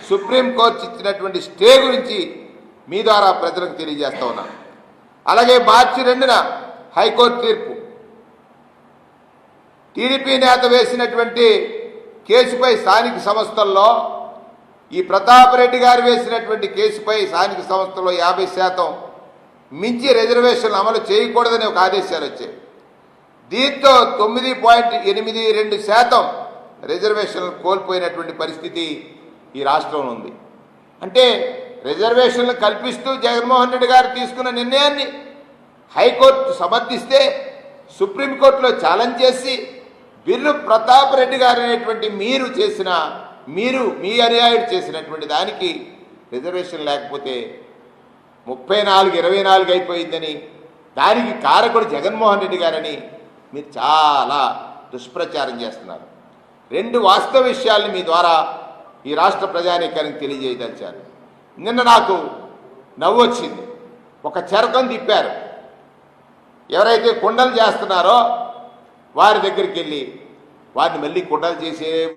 Supreme court ఇచ్చినటువంటి stay గురించి మీ ద్వారా ప్రజలకు తెలియజేస్తా ఉన్నాను. అలాగే మార్చి 2న హైకోర్టు తీర్పు, టీడీపీ నేత వేసినటువంటి కేసుపై స్థానిక సంస్థల్లో ఈ ప్రతాప్ రెడ్డి గారు వేసినటువంటి కేసుపై స్థానిక సంస్థల్లో 50% మించి రిజర్వేషన్లు అమలు చేయకూడదని ఒక ఆదేశాలు వచ్చాయి. దీంతో 9.82% రిజర్వేషన్లు కోల్పోయినటువంటి పరిస్థితి ఈ రాష్ట్రంలో ఉంది. అంటే రిజర్వేషన్లు కల్పిస్తూ జగన్మోహన్ రెడ్డి గారు తీసుకున్న నిర్ణయాన్ని హైకోర్టు సమర్థిస్తే సుప్రీంకోర్టులో ఛాలెంజ్ చేసి బిల్లు ప్రతాప్ రెడ్డి గారు అనేటువంటి మీ అనుయాయుడు చేసినటువంటి దానికి రిజర్వేషన్ లేకపోతే 34-24 అయిపోయిందని, దానికి కారకుడు జగన్మోహన్ రెడ్డి గారని మీరు చాలా దుష్ప్రచారం చేస్తున్నారు. 2 వాస్తవ విషయాల్ని మీ ద్వారా ఈ రాష్ట్ర ప్రజానీకానికి తెలియజేయదలిచారు. నిన్న నాకు నవ్వు వచ్చింది. ఒక చెరకం తిప్పారు. ఎవరైతే కుండలు చేస్తున్నారో వారి దగ్గరికి వెళ్ళి వారిని మళ్ళీ కుండలు చేసే